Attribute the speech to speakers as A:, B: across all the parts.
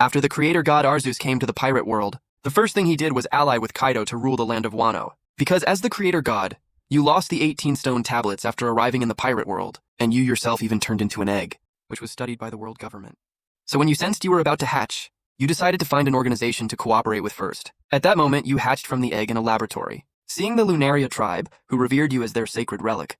A: After the creator god Arceus came to the pirate world, the first thing he did was ally with Kaido to rule the land of Wano. Because as the creator god, you lost the 18 stone tablets after arriving in the pirate world, and you yourself even turned into an egg, which was studied by the world government. So when you sensed you were about to hatch, you decided to find an organization to cooperate with first. At that moment, you hatched from the egg in a laboratory. Seeing the Lunaria tribe, who revered you as their sacred relic,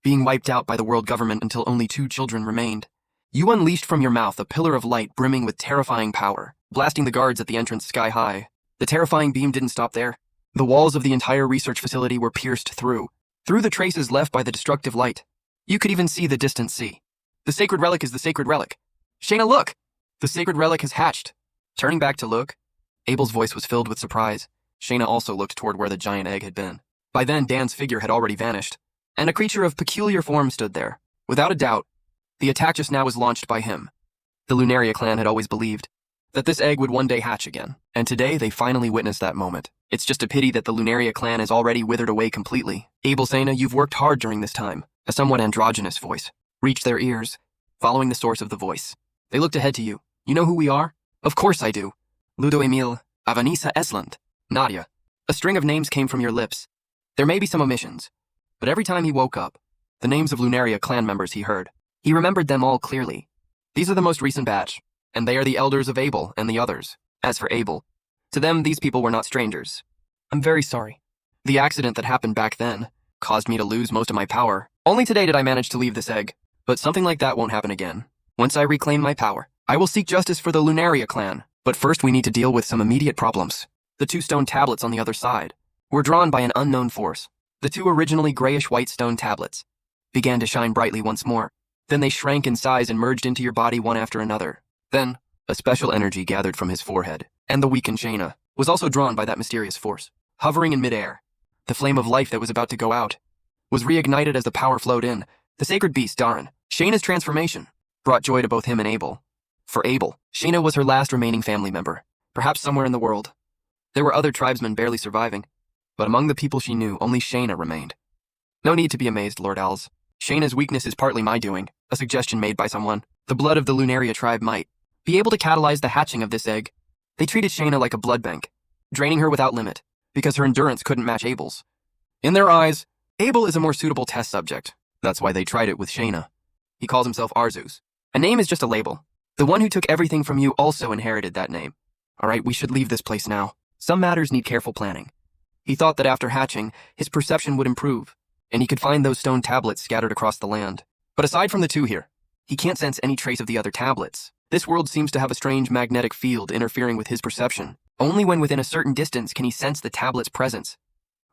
A: being wiped out by the world government until only 2 children remained, you unleashed from your mouth a pillar of light brimming with terrifying power, blasting the guards at the entrance sky high. The terrifying beam didn't stop there. The walls of the entire research facility were pierced through the traces left by the destructive light. You could even see the distant sea. The sacred relic is the sacred relic. Shayna, look! The sacred relic has hatched. Turning back to look, Abel's voice was filled with surprise. Shayna also looked toward where the giant egg had been. By then, Dan's figure had already vanished, and a creature of peculiar form stood there. Without a doubt, the attack just now was launched by him. The Lunaria clan had always believed that this egg would one day hatch again, and today they finally witnessed that moment. It's just a pity that the Lunaria clan is already withered away completely. Abel, Shayna, you've worked hard during this time. A somewhat androgynous voice reached their ears, following the source of the voice. They looked ahead to you. You know who we are? Of course I do. Ludo Emil, Avanisa Esland, Nadia. A string of names came from your lips. There may be some omissions, but every time he woke up, the names of Lunaria clan members he heard. He remembered them all clearly. These are the most recent batch, and they are the elders of Abel and the others. As for Abel, to them these people were not strangers. I'm very sorry. The accident that happened back then caused me to lose most of my power. Only today did I manage to leave this egg, but something like that won't happen again. Once I reclaim my power, I will seek justice for the Lunaria clan, but first we need to deal with some immediate problems. The 2 stone tablets on the other side were drawn by an unknown force. The 2 originally grayish-white stone tablets began to shine brightly once more. Then they shrank in size and merged into your body one after another. Then, a special energy gathered from his forehead, and the weakened Shayna was also drawn by that mysterious force. Hovering in midair, the flame of life that was about to go out was reignited as the power flowed in. The sacred beast, Darren, Shayna's transformation, brought joy to both him and Abel. For Abel, Shayna was her last remaining family member, perhaps somewhere in the world. There were other tribesmen barely surviving, but among the people she knew, only Shayna remained. No need to be amazed, Lord Owls. Shayna's weakness is partly my doing, a suggestion made by someone. The blood of the Lunaria tribe might be able to catalyze the hatching of this egg. They treated Shayna like a blood bank, draining her without limit, because her endurance couldn't match Abel's. In their eyes, Abel is a more suitable test subject. That's why they tried it with Shayna. He calls himself Arceus. A name is just a label. The one who took everything from you also inherited that name. All right, we should leave this place now. Some matters need careful planning. He thought that after hatching, his perception would improve, and he could find those stone tablets scattered across the land. But aside from the 2 here, he can't sense any trace of the other tablets. This world seems to have a strange magnetic field interfering with his perception. Only when within a certain distance can he sense the tablet's presence.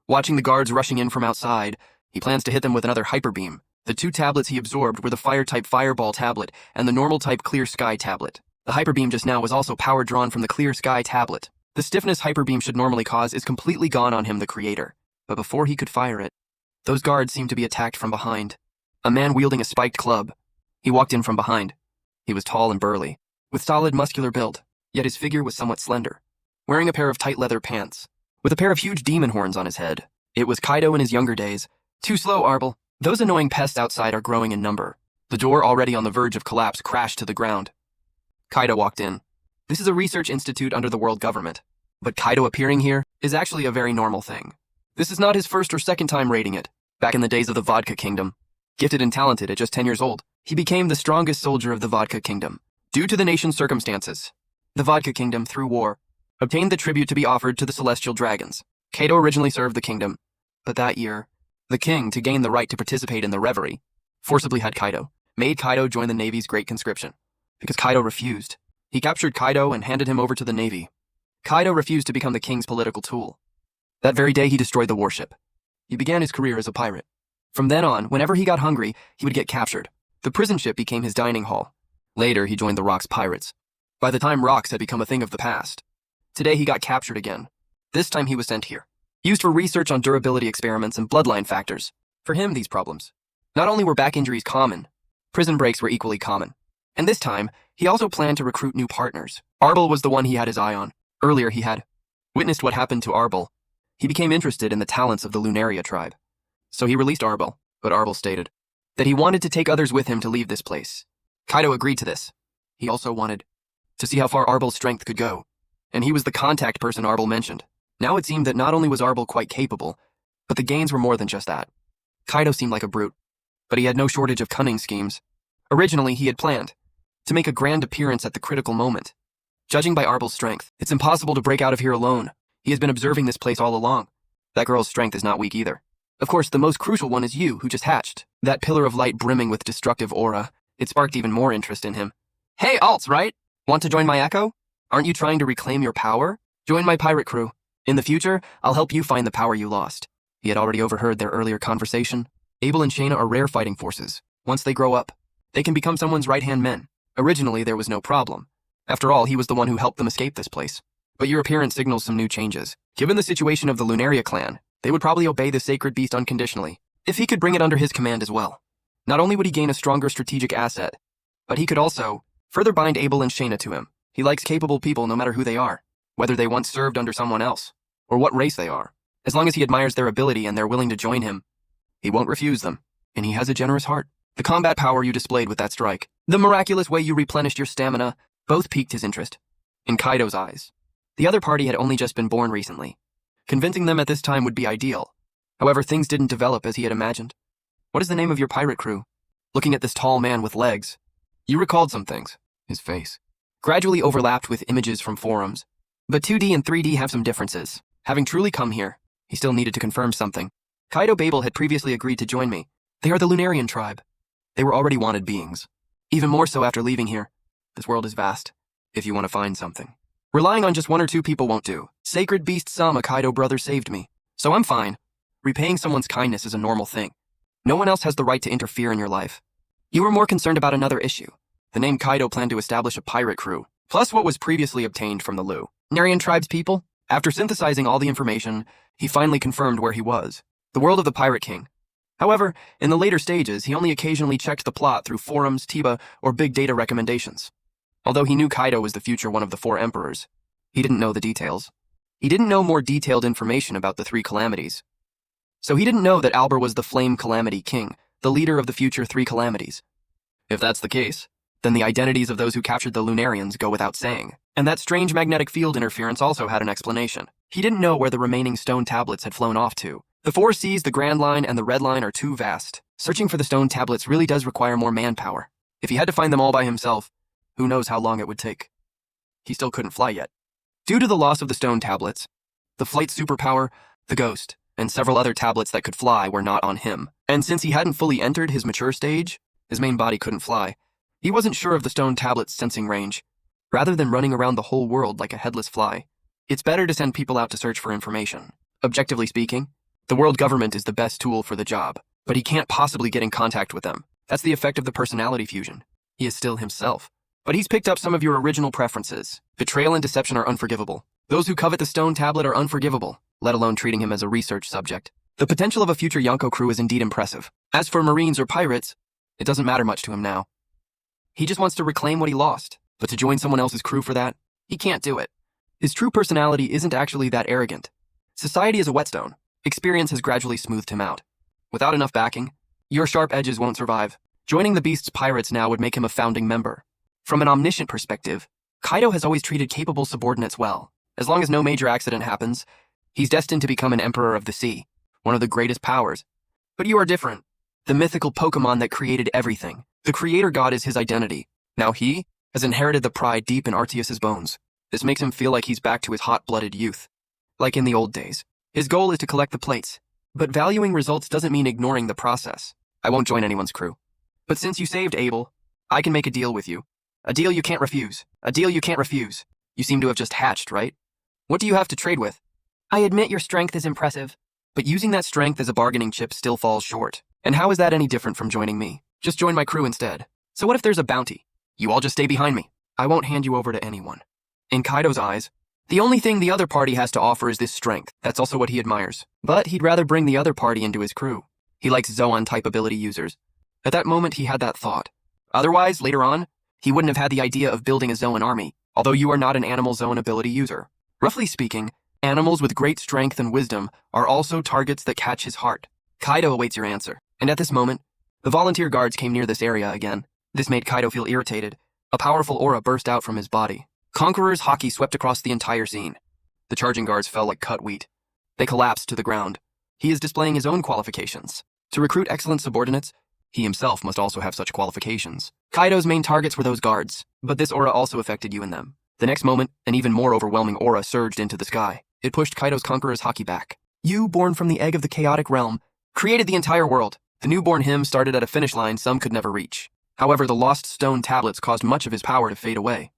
A: Watching the guards rushing in from outside, he plans to hit them with another hyper beam. The 2 tablets he absorbed were the fire-type Fireball tablet and the normal-type Clear Sky tablet. The hyper beam just now was also power drawn from the Clear Sky tablet. The stiffness hyper beam should normally cause is completely gone on him, the creator. But before he could fire it, those guards seemed to be attacked from behind. A man wielding a spiked club. He walked in from behind. He was tall and burly, with solid muscular build, yet his figure was somewhat slender. Wearing a pair of tight leather pants, with a pair of huge demon horns on his head. It was Kaido in his younger days. Too slow, Arbel. Those annoying pests outside are growing in number. The door, already on the verge of collapse, crashed to the ground. Kaido walked in. This is a research institute under the world government, but Kaido appearing here is actually a very normal thing. This is not his first or second time raiding it. Back in the days of the Vodka Kingdom, gifted and talented at just 10 years old, he became the strongest soldier of the Vodka Kingdom. Due to the nation's circumstances, the Vodka Kingdom, through war, obtained the tribute to be offered to the Celestial Dragons. Kaido originally served the kingdom, but that year, the king, to gain the right to participate in the revelry, forcibly had Kaido, made Kaido join the Navy's Great Conscription. Because Kaido refused, he captured Kaido and handed him over to the Navy. Kaido refused to become the king's political tool. That very day, he destroyed the warship. He began his career as a pirate. From then on, whenever he got hungry, he would get captured. The prison ship became his dining hall. Later, he joined the Rocks Pirates. By the time Rocks had become a thing of the past. Today, he got captured again. This time, he was sent here, used for research on durability experiments and bloodline factors. For him, these problems not only were back injuries common, prison breaks were equally common. And this time, he also planned to recruit new partners. Arbel was the one he had his eye on. Earlier, he had witnessed what happened to Arbel. He became interested in the talents of the Lunaria tribe. So he released Arbel, but Arbel stated that he wanted to take others with him to leave this place. Kaido agreed to this. He also wanted to see how far Arbel's strength could go. And he was the contact person Arbel mentioned. Now it seemed that not only was Arbel quite capable, but the gains were more than just that. Kaido seemed like a brute, but he had no shortage of cunning schemes. Originally, he had planned to make a grand appearance at the critical moment. Judging by Arbel's strength, it's impossible to break out of here alone. He has been observing this place all along. That girl's strength is not weak either. Of course, the most crucial one is you, who just hatched. That pillar of light brimming with destructive aura. It sparked even more interest in him. Hey, Alts, right? Want to join my echo? Aren't you trying to reclaim your power? Join my pirate crew. In the future, I'll help you find the power you lost. He had already overheard their earlier conversation. Abel and Shayna are rare fighting forces. Once they grow up, they can become someone's right-hand men. Originally, there was no problem. After all, he was the one who helped them escape this place. But your appearance signals some new changes. Given the situation of the Lunaria clan, they would probably obey the sacred beast unconditionally, if he could bring it under his command as well. Not only would he gain a stronger strategic asset, but he could also further bind Abel and Shayna to him. He likes capable people no matter who they are, whether they once served under someone else, or what race they are. As long as he admires their ability and they're willing to join him, he won't refuse them, and he has a generous heart. The combat power you displayed with that strike, the miraculous way you replenished your stamina, both piqued his interest. In Kaido's eyes, the other party had only just been born recently. Convincing them at this time would be ideal. However, things didn't develop as he had imagined. What is the name of your pirate crew? Looking at this tall man with legs, you recalled some things. His face gradually overlapped with images from forums. But 2D and 3D have some differences. Having truly come here, he still needed to confirm something. Kaido Babel had previously agreed to join me. They are the Lunarian tribe. They were already wanted beings. Even more so after leaving here. This world is vast, if you want to find something. Relying on just one or two people won't do. Sacred Beast Sama Kaido brother saved me. So I'm fine. Repaying someone's kindness is a normal thing. No one else has the right to interfere in your life. You were more concerned about another issue. The name Kaido planned to establish a pirate crew, plus what was previously obtained from the Lunarian tribe's people. After synthesizing all the information, he finally confirmed where he was. The world of the Pirate King. However, in the later stages, he only occasionally checked the plot through forums, Tiba, or big data recommendations. Although he knew Kaido was the future one of the 4 emperors, he didn't know the details. He didn't know more detailed information about the 3 calamities. So he didn't know that Albert was the Flame Calamity King, the leader of the future 3 calamities. If that's the case, then the identities of those who captured the Lunarians go without saying. And that strange magnetic field interference also had an explanation. He didn't know where the remaining stone tablets had flown off to. The 4 seas, the Grand Line, and the Red Line are too vast. Searching for the stone tablets really does require more manpower. If he had to find them all by himself, who knows how long it would take. He still couldn't fly yet. Due to the loss of the stone tablets, the flight superpower, the ghost, and several other tablets that could fly were not on him. And since he hadn't fully entered his mature stage, his main body couldn't fly. He wasn't sure of the stone tablet's sensing range. Rather than running around the whole world like a headless fly, it's better to send people out to search for information. Objectively speaking, the world government is the best tool for the job, but he can't possibly get in contact with them. That's the effect of the personality fusion. He is still himself. But he's picked up some of your original preferences. Betrayal and deception are unforgivable. Those who covet the stone tablet are unforgivable, let alone treating him as a research subject. The potential of a future Yonko crew is indeed impressive. As for Marines or pirates, it doesn't matter much to him now. He just wants to reclaim what he lost, but to join someone else's crew for that, he can't do it. His true personality isn't actually that arrogant. Society is a whetstone. Experience has gradually smoothed him out. Without enough backing, your sharp edges won't survive. Joining the Beast's pirates now would make him a founding member. From an omniscient perspective, Kaido has always treated capable subordinates well. As long as no major accident happens, he's destined to become an emperor of the sea, one of the greatest powers. But you are different. The mythical Pokemon that created everything. The creator god is his identity. Now he has inherited the pride deep in Arceus's bones. This makes him feel like he's back to his hot-blooded youth. Like in the old days. His goal is to collect the plates. But valuing results doesn't mean ignoring the process. I won't join anyone's crew. But since you saved Abel, I can make a deal with you. A deal you can't refuse. A deal you can't refuse. You seem to have just hatched, right? What do you have to trade with? I admit your strength is impressive, but using that strength as a bargaining chip still falls short. And how is that any different from joining me? Just join my crew instead. So what if there's a bounty? You all just stay behind me. I won't hand you over to anyone. In Kaido's eyes, the only thing the other party has to offer is this strength. That's also what he admires. But he'd rather bring the other party into his crew. He likes Zoan-type ability users. At that moment, he had that thought. Otherwise, later on, he wouldn't have had the idea of building a Zoan army, although you are not an animal Zoan ability user. Roughly speaking, animals with great strength and wisdom are also targets that catch his heart. Kaido awaits your answer, and at this moment, the volunteer guards came near this area again. This made Kaido feel irritated. A powerful aura burst out from his body. Conqueror's haki swept across the entire scene. The charging guards fell like cut wheat. They collapsed to the ground. He is displaying his own qualifications. To recruit excellent subordinates, he himself must also have such qualifications. Kaido's main targets were those guards, but this aura also affected you and them. The next moment, an even more overwhelming aura surged into the sky. It pushed Kaido's Conqueror's haki back. You, born from the egg of the chaotic realm, created the entire world. The newborn him started at a finish line some could never reach. However, the lost stone tablets caused much of his power to fade away.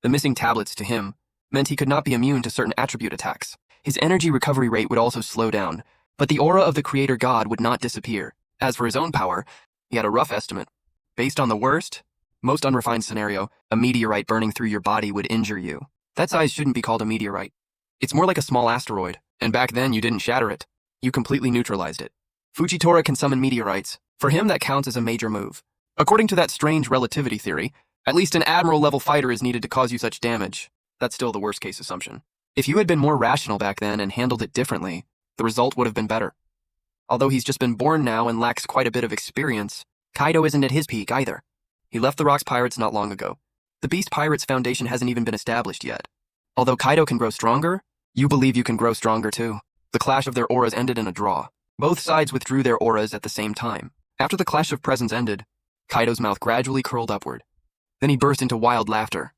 A: The missing tablets, to him, meant he could not be immune to certain attribute attacks. His energy recovery rate would also slow down, but the aura of the creator god would not disappear. As for his own power, he had a rough estimate. Based on the worst, most unrefined scenario, a meteorite burning through your body would injure you. That size shouldn't be called a meteorite. It's more like a small asteroid, and back then you didn't shatter it. You completely neutralized it. Fujitora can summon meteorites. For him, that counts as a major move. According to that strange relativity theory, at least an admiral-level fighter is needed to cause you such damage. That's still the worst-case assumption. If you had been more rational back then and handled it differently, the result would have been better. Although he's just been born now and lacks quite a bit of experience, Kaido isn't at his peak either. He left the Rocks Pirates not long ago. The Beast Pirates Foundation hasn't even been established yet. Although Kaido can grow stronger, you believe you can grow stronger too. The clash of their auras ended in a draw. Both sides withdrew their auras at the same time. After the clash of presence ended, Kaido's mouth gradually curled upward. Then he burst into wild laughter.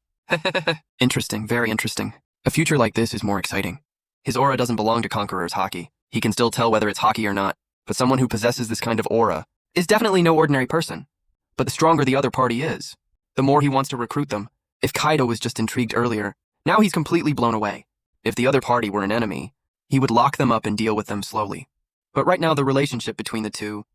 A: Interesting, very interesting. A future like this is more exciting. His aura doesn't belong to Conqueror's haki. He can still tell whether it's haki or not, but someone who possesses this kind of aura is definitely no ordinary person. But the stronger the other party is, the more he wants to recruit them. If Kaido was just intrigued earlier, now he's completely blown away. If the other party were an enemy, he would lock them up and deal with them slowly. But right now the relationship between the two,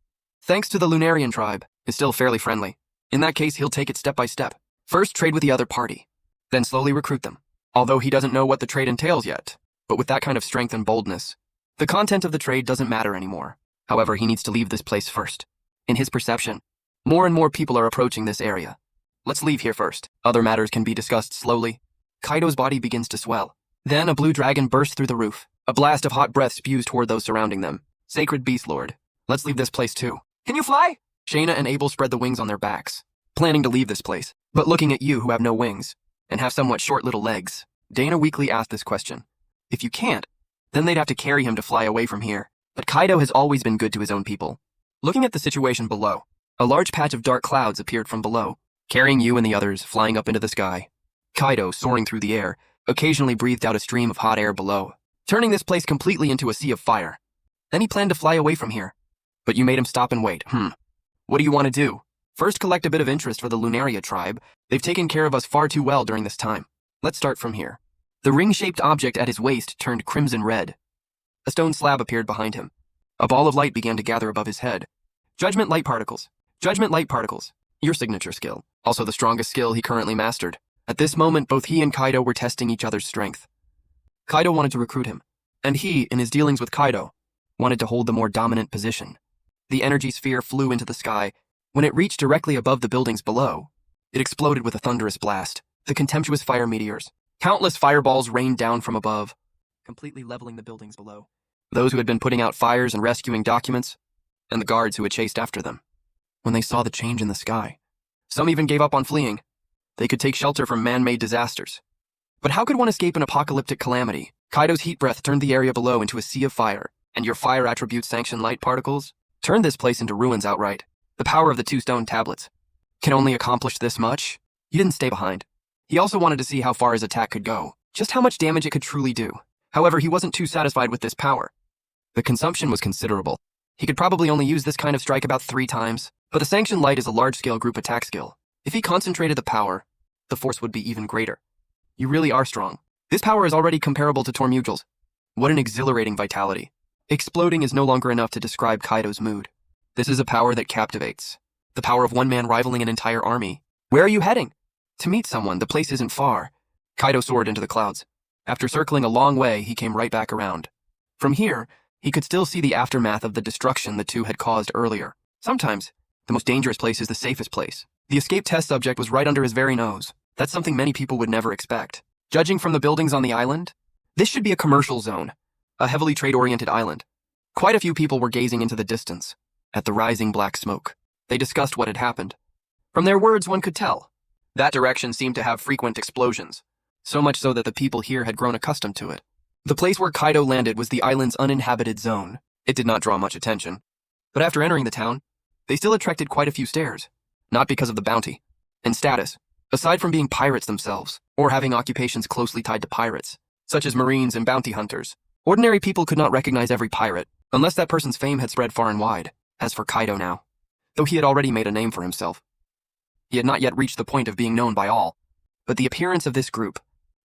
A: thanks to the Lunarian tribe, is still fairly friendly. In that case, he'll take it step by step. First trade with the other party, then slowly recruit them. Although he doesn't know what the trade entails yet, but with that kind of strength and boldness, the content of the trade doesn't matter anymore. However, he needs to leave this place first. In his perception, more and more people are approaching this area. Let's leave here first. Other matters can be discussed slowly. Kaido's body begins to swell. Then a blue dragon bursts through the roof. A blast of hot breath spews toward those surrounding them. Sacred Beast Lord, let's leave this place too. Can you fly? Shayna and Abel spread the wings on their backs, planning to leave this place. But looking at you who have no wings, and have somewhat short little legs, Dana weakly asked this question. If you can't, then they'd have to carry him to fly away from here. But Kaido has always been good to his own people. Looking at the situation below, a large patch of dark clouds appeared from below, carrying you and the others flying up into the sky. Kaido, soaring through the air, occasionally breathed out a stream of hot air below, turning this place completely into a sea of fire. Then he planned to fly away from here. But you made him stop and wait. What do you want to do? First, collect a bit of interest for the Lunaria tribe. They've taken care of us far too well during this time. Let's start from here. The ring-shaped object at his waist turned crimson red. A stone slab appeared behind him. A ball of light began to gather above his head. Judgment light particles. Judgment light particles. Your signature skill. Also the strongest skill he currently mastered. At this moment, both he and Kaido were testing each other's strength. Kaido wanted to recruit him, and he, in his dealings with Kaido, wanted to hold the more dominant position. The energy sphere flew into the sky. When it reached directly above the buildings below, it exploded with a thunderous blast. The contemptuous fire meteors. Countless fireballs rained down from above, completely leveling the buildings below. Those who had been putting out fires and rescuing documents, and the guards who had chased after them. When they saw the change in the sky, some even gave up on fleeing. They could take shelter from man-made disasters. But how could one escape an apocalyptic calamity? Kaido's heat breath turned the area below into a sea of fire, and your fire attribute sanctioned light particles turned this place into ruins outright. The power of the 2 stone tablets can only accomplish this much. You didn't stay behind. He also wanted to see how far his attack could go, just how much damage it could truly do. However, he wasn't too satisfied with this power. The consumption was considerable. He could probably only use this kind of strike about 3 times, but the sanctioned light is a large-scale group attack skill. If he concentrated the power, the force would be even greater. You really are strong. This power is already comparable to Tormugel's. What an exhilarating vitality. Exploding is no longer enough to describe Kaido's mood. This is a power that captivates. The power of one man rivaling an entire army. Where are you heading? To meet someone, the place isn't far. Kaido soared into the clouds. After circling a long way, he came right back around. From here, he could still see the aftermath of the destruction the two had caused earlier. Sometimes, the most dangerous place is the safest place. The escape test subject was right under his very nose. That's something many people would never expect. Judging from the buildings on the island, this should be a commercial zone, a heavily trade-oriented island. Quite a few people were gazing into the distance, at the rising black smoke. They discussed what had happened. From their words, one could tell. That direction seemed to have frequent explosions. so much so that the people here had grown accustomed to it. The place where Kaido landed was the island's uninhabited zone. It did not draw much attention. But after entering the town, they still attracted quite a few stares, not because of the bounty and status. Aside from being pirates themselves, or having occupations closely tied to pirates, such as marines and bounty hunters, ordinary people could not recognize every pirate, unless that person's fame had spread far and wide. As for Kaido now, though he had already made a name for himself, he had not yet reached the point of being known by all. But the appearance of this group,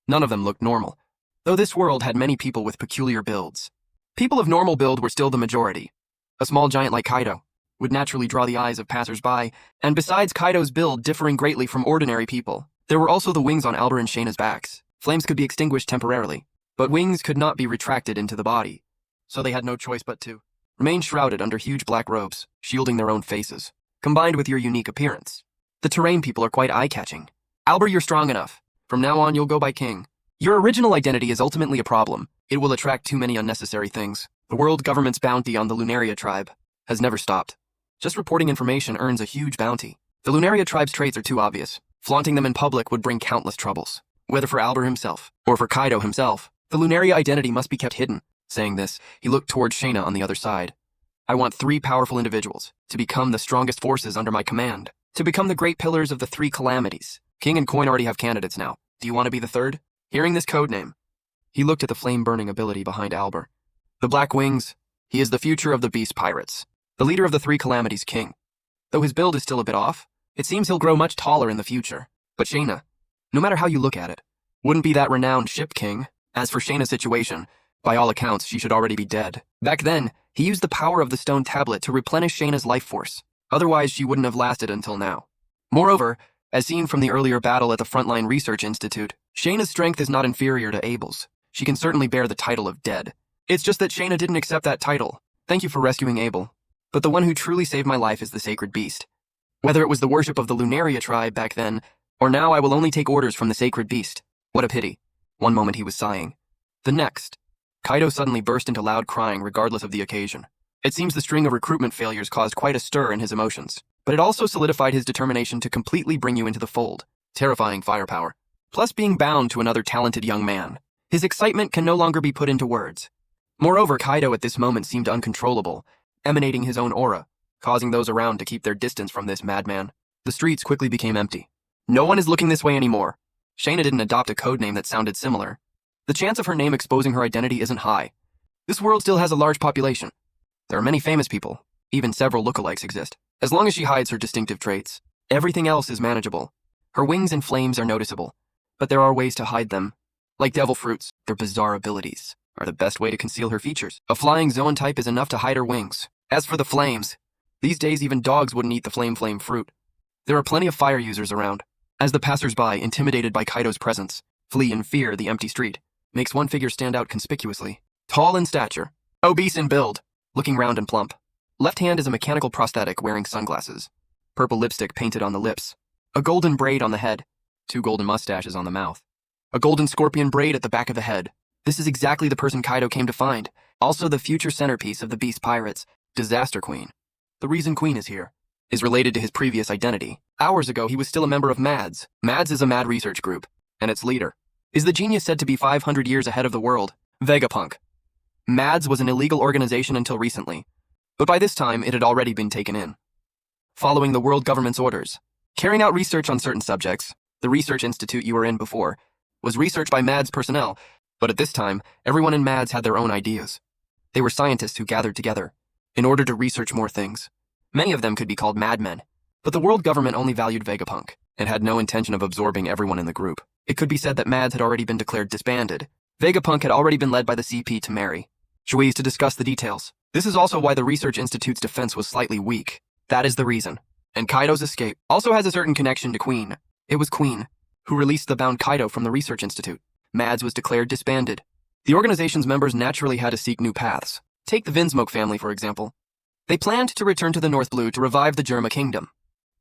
A: none of them looked normal, though this world had many people with peculiar builds. People of normal build were still the majority. A small giant like Kaido would naturally draw the eyes of passers-by, and besides Kaido's build differing greatly from ordinary people, there were also the wings on Albert and Shayna's backs. Flames could be extinguished temporarily, but wings could not be retracted into the body, so they had no choice but to remain shrouded under huge black robes, shielding their own faces. Combined with your unique appearance, the terrain people are quite eye-catching. Albert, you're strong enough. From now on, you'll go by King. Your original identity is ultimately a problem. It will attract too many unnecessary things. The world government's bounty on the Lunaria tribe has never stopped. Just reporting information earns a huge bounty. The Lunaria tribe's traits are too obvious. Flaunting them in public would bring countless troubles. Whether for Albert himself, or for Kaido himself, the Lunaria identity must be kept hidden. Saying this, he looked towards Shayna on the other side. I want 3 powerful individuals to become the strongest forces under my command, to become the great pillars of the 3 calamities. King and Coin already have candidates now. Do you want to be the third? Hearing this code name, he looked at the flame-burning ability behind Albert. The Black Wings, he is the future of the Beast Pirates, the leader of the 3 calamities king. Though his build is still a bit off, it seems he'll grow much taller in the future. But Shayna, no matter how you look at it, wouldn't be that renowned ship king. As for Shayna's situation, by all accounts, she should already be dead. Back then, he used the power of the stone tablet to replenish Shayna's life force. Otherwise, she wouldn't have lasted until now. Moreover, as seen from the earlier battle at the Frontline Research Institute, Shayna's strength is not inferior to Abel's. She can certainly bear the title of dead. It's just that Shayna didn't accept that title. Thank you for rescuing Abel. But the one who truly saved my life is the Sacred Beast. Whether it was the worship of the Lunaria tribe back then, or now I will only take orders from the Sacred Beast. What a pity. One moment he was sighing. The next, Kaido suddenly burst into loud crying regardless of the occasion. It seems the string of recruitment failures caused quite a stir in his emotions, but it also solidified his determination to completely bring you into the fold. Terrifying firepower. Plus being bound to another talented young man. His excitement can no longer be put into words. Moreover, Kaido at this moment seemed uncontrollable, emanating his own aura, causing those around to keep their distance from this madman. The streets quickly became empty. No one is looking this way anymore. Shayna didn't adopt a code name that sounded similar. The chance of her name exposing her identity isn't high. This world still has a large population. There are many famous people. Even several lookalikes exist. As long as she hides her distinctive traits, everything else is manageable. Her wings and flames are noticeable, but there are ways to hide them. Like devil fruits, their bizarre abilities are the best way to conceal her features. A flying zone type is enough to hide her wings. As for the flames, these days even dogs wouldn't eat the flame fruit. There are plenty of fire users around. As the passers-by, intimidated by Kaido's presence, flee in fear the empty street, makes one figure stand out conspicuously. Tall in stature, obese in build, looking round and plump. Left hand is a mechanical prosthetic wearing sunglasses. Purple lipstick painted on the lips. A golden braid on the head. 2 golden mustaches on the mouth. A golden scorpion braid at the back of the head. This is exactly the person Kaido came to find. Also the future centerpiece of the Beast Pirates, Disaster Queen. The reason Queen is here is related to his previous identity. Hours ago, he was still a member of MADS. MADS is a mad research group, and its leader is the genius said to be 500 years ahead of the world, Vegapunk. MADS was an illegal organization until recently, but by this time it had already been taken in. Following the world government's orders, carrying out research on certain subjects, the research institute you were in before was researched by MADS personnel, but at this time, everyone in MADS had their own ideas. They were scientists who gathered together in order to research more things. Many of them could be called madmen, but the world government only valued Vegapunk and had no intention of absorbing everyone in the group. It could be said that MADS had already been declared disbanded. Vegapunk had already been led by the CP to Mary Juiz to discuss the details. This is also why the Research Institute's defense was slightly weak. That is the reason. And Kaido's escape also has a certain connection to Queen. It was Queen who released the bound Kaido from the Research Institute. MADS was declared disbanded. The organization's members naturally had to seek new paths. Take the Vinsmoke family, for example. They planned to return to the North Blue to revive the Germa Kingdom.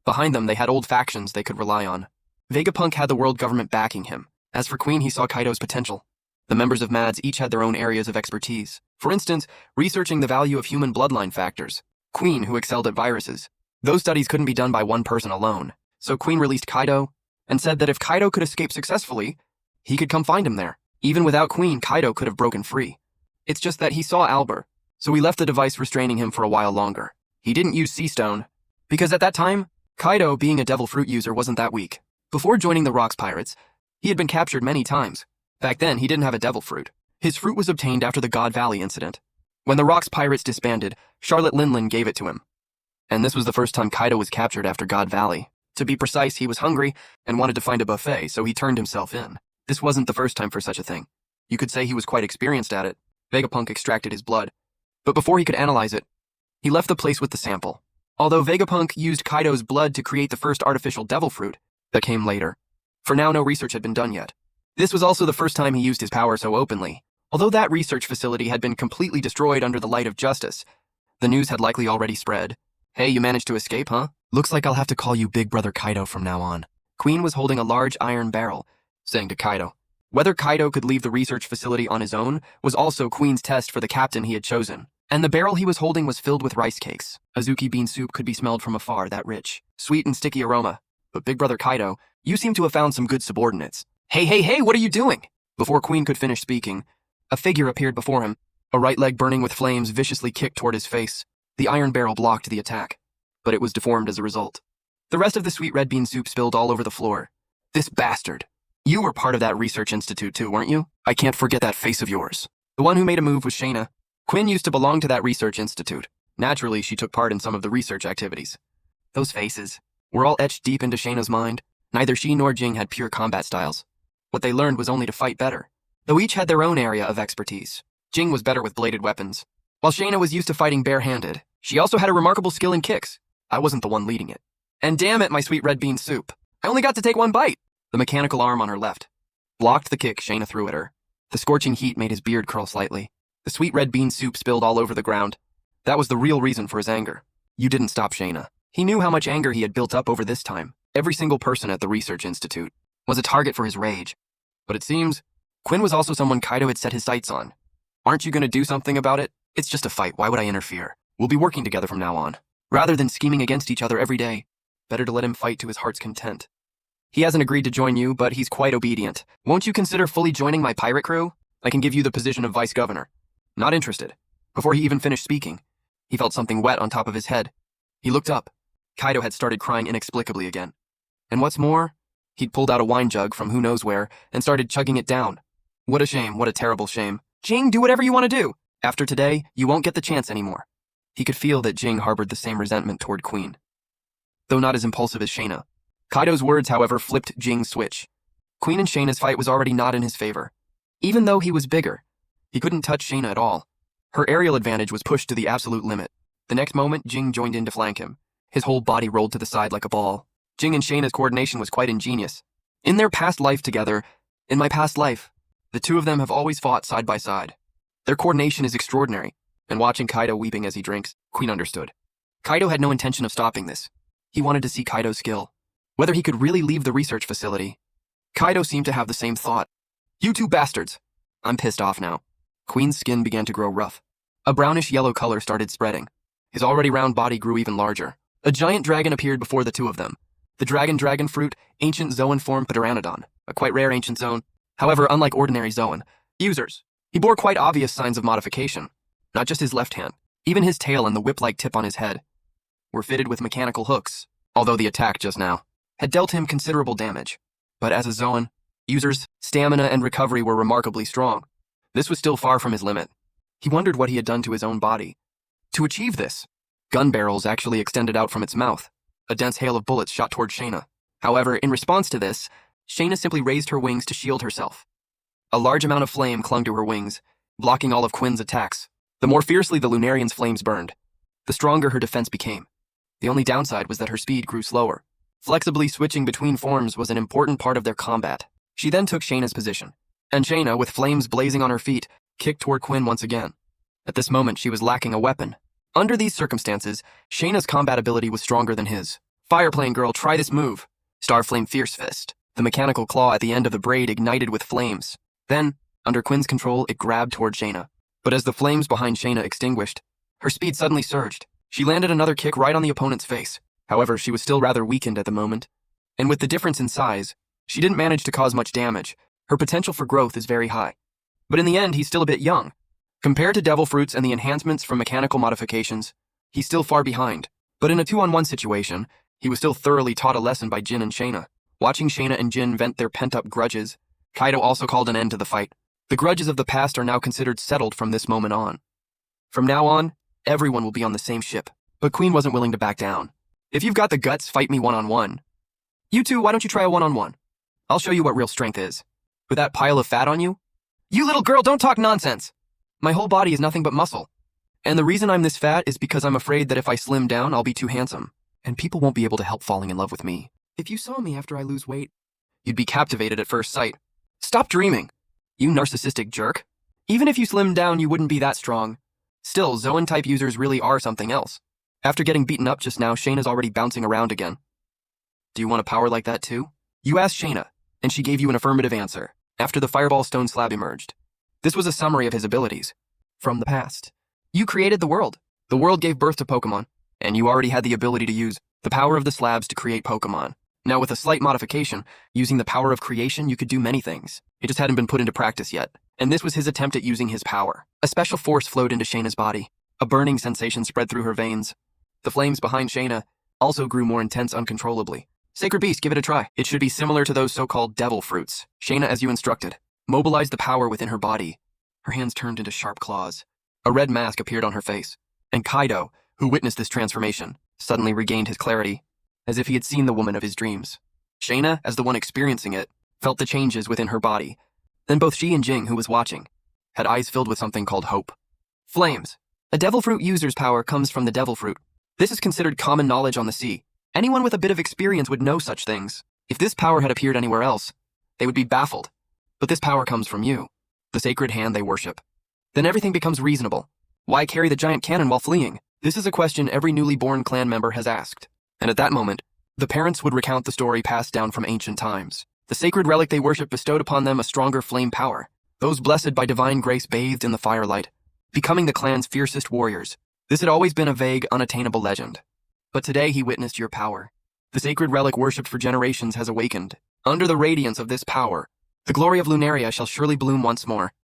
A: Behind them, they had old factions they could rely on. Vegapunk had the world government backing him. As for Queen, he saw Kaido's potential. The members of MADS each had their own areas of expertise. For instance, researching the value of human bloodline factors. Queen, who excelled at viruses. Those studies couldn't be done by one person alone. So Queen released Kaido and said that if Kaido could escape successfully, he could come find him there. Even without Queen, Kaido could have broken free. It's just that he saw Albert, so he left the device restraining him for a while longer. He didn't use Sea Stone, because at that time, Kaido, being a Devil Fruit user, wasn't that weak. Before joining the Rocks Pirates, he had been captured many times. Back then, he didn't have a Devil Fruit. His fruit was obtained after the God Valley incident. When the Rocks Pirates disbanded, Charlotte Linlin gave it to him. And this was the first time Kaido was captured after God Valley. To be precise, he was hungry and wanted to find a buffet, so he turned himself in. This wasn't the first time for such a thing. You could say he was quite experienced at it. Vegapunk extracted his blood. But before he could analyze it, he left the place with the sample. Although Vegapunk used Kaido's blood to create the first artificial Devil Fruit, that came later. For now, no research had been done yet. This was also the first time he used his power so openly. Although that research facility had been completely destroyed under the light of justice, the news had likely already spread. Hey, you managed to escape, huh? Looks like I'll have to call you Big Brother Kaido from now on. Queen was holding a large iron barrel, saying to Kaido. Whether Kaido could leave the research facility on his own was also Queen's test for the captain he had chosen. And the barrel he was holding was filled with rice cakes. Azuki bean soup could be smelled from afar, that rich, sweet and sticky aroma. But Big Brother Kaido, you seem to have found some good subordinates. Hey, what are you doing? Before Queen could finish speaking, a figure appeared before him, a right leg burning with flames viciously kicked toward his face. The iron barrel blocked the attack, but it was deformed as a result. The rest of the sweet red bean soup spilled all over the floor. This bastard. You were part of that research institute too, weren't you? I can't forget that face of yours. The one who made a move was Shayna. Quinn used to belong to that research institute. Naturally, she took part in some of the research activities. Those faces were all etched deep into Shayna's mind. Neither she nor Jing had pure combat styles. What they learned was only to fight better, though each had their own area of expertise. Jing was better with bladed weapons, while Shayna was used to fighting barehanded. She also had a remarkable skill in kicks. I wasn't the one leading it. And damn it, my sweet red bean soup. I only got to take one bite. The mechanical arm on her left blocked the kick Shayna threw at her. The scorching heat made his beard curl slightly. The sweet red bean soup spilled all over the ground. That was the real reason for his anger. You didn't stop Shayna. He knew how much anger he had built up over this time. Every single person at the research institute was a target for his rage. But it seems Quinn was also someone Kaido had set his sights on. Aren't you going to do something about it? It's just a fight. Why would I interfere? We'll be working together from now on. Rather than scheming against each other every day, better to let him fight to his heart's content. He hasn't agreed to join you, but he's quite obedient. Won't you consider fully joining my pirate crew? I can give you the position of vice governor. Not interested. Before he even finished speaking, he felt something wet on top of his head. He looked up. Kaido had started crying inexplicably again. And what's more, he'd pulled out a wine jug from who knows where and started chugging it down. What a shame, what a terrible shame. Jing, do whatever you want to do. After today, you won't get the chance anymore. He could feel that Jing harbored the same resentment toward Queen, though not as impulsive as Shayna. Kaido's words, however, flipped Jing's switch. Queen and Shayna's fight was already not in his favor. Even though he was bigger, he couldn't touch Shayna at all. Her aerial advantage was pushed to the absolute limit. The next moment, Jing joined in to flank him. His whole body rolled to the side like a ball. Jing and Shayna's coordination was quite ingenious. In their past life together, in my past life, the two of them have always fought side by side. Their coordination is extraordinary, and watching Kaido weeping as he drinks, Queen understood. Kaido had no intention of stopping this. He wanted to see Kaido's skill. Whether he could really leave the research facility. Kaido seemed to have the same thought. You two bastards! I'm pissed off now. Queen's skin began to grow rough. A brownish yellow color started spreading. His already round body grew even larger. A giant dragon appeared before the two of them. The dragon fruit, ancient Zoan form Pteranodon, a quite rare ancient Zoan. However, unlike ordinary Zoan users, he bore quite obvious signs of modification. Not just his left hand, even his tail and the whip-like tip on his head were fitted with mechanical hooks, although the attack just now had dealt him considerable damage. But as a Zoan, users' stamina and recovery were remarkably strong. This was still far from his limit. He wondered what he had done to his own body to achieve this. Gun barrels actually extended out from its mouth. A dense hail of bullets shot toward Shayna. However, in response to this, Shayna simply raised her wings to shield herself. A large amount of flame clung to her wings, blocking all of Quinn's attacks. The more fiercely the Lunarian's flames burned, the stronger her defense became. The only downside was that her speed grew slower. Flexibly switching between forms was an important part of their combat. She then took Shayna's position, and Shayna, with flames blazing on her feet, kicked toward Quinn once again. At this moment, she was lacking a weapon. Under these circumstances, Shayna's combat ability was stronger than his. Fireplane girl, try this move. Starflame Fierce Fist. The mechanical claw at the end of the braid ignited with flames. Then, under Quinn's control, it grabbed toward Shayna. But as the flames behind Shayna extinguished, her speed suddenly surged. She landed another kick right on the opponent's face. However, she was still rather weakened at the moment. And with the difference in size, she didn't manage to cause much damage. Her potential for growth is very high. But in the end, he's still a bit young. Compared to devil fruits and the enhancements from mechanical modifications, he's still far behind. But in a 2-on-1 situation, he was still thoroughly taught a lesson by Jin and Shayna. Watching Shayna and Jin vent their pent-up grudges, Kaido also called an end to the fight. The grudges of the past are now considered settled from this moment on. From now on, everyone will be on the same ship. But Queen wasn't willing to back down. If you've got the guts, fight me one-on-one. You two, why don't you try a one-on-one? I'll show you what real strength is. With that pile of fat on you? You little girl, don't talk nonsense! My whole body is nothing but muscle. And the reason I'm this fat is because I'm afraid that if I slim down, I'll be too handsome. And people won't be able to help falling in love with me. If you saw me after I lose weight, you'd be captivated at first sight. Stop dreaming, you narcissistic jerk. Even if you slimmed down, you wouldn't be that strong. Still, Zoan-type users really are something else. After getting beaten up just now, Shayna's already bouncing around again. Do you want a power like that too? You asked Shayna, and she gave you an affirmative answer, after the fireball stone slab emerged. This was a summary of his abilities. From the past. You created the world. The world gave birth to Pokemon, and you already had the ability to use the power of the slabs to create Pokemon. Now with a slight modification, using the power of creation, you could do many things. It just hadn't been put into practice yet. And this was his attempt at using his power. A special force flowed into Shayna's body. A burning sensation spread through her veins. The flames behind Shayna also grew more intense uncontrollably. Sacred Beast, give it a try. It should be similar to those so-called devil fruits. Shayna, as you instructed, mobilized the power within her body. Her hands turned into sharp claws. A red mask appeared on her face. And Kaido, who witnessed this transformation, suddenly regained his clarity, as if he had seen the woman of his dreams. Shayna, as the one experiencing it, felt the changes within her body. Then both she and Jing, who was watching, had eyes filled with something called hope. Flames. A devil fruit user's power comes from the devil fruit. This is considered common knowledge on the sea. Anyone with a bit of experience would know such things. If this power had appeared anywhere else, they would be baffled. But this power comes from you, the sacred hand they worship. Then everything becomes reasonable. Why carry the giant cannon while fleeing? This is a question every newly born clan member has asked. And at that moment, the parents would recount the story passed down from ancient times. The sacred relic they worship bestowed upon them a stronger flame power. Those blessed by divine grace bathed in the firelight, becoming the clan's fiercest warriors. This had always been a vague, unattainable legend. But today he witnessed your power. The sacred relic worshipped for generations has awakened. Under the radiance of this power, the glory of Lunaria shall surely bloom once more.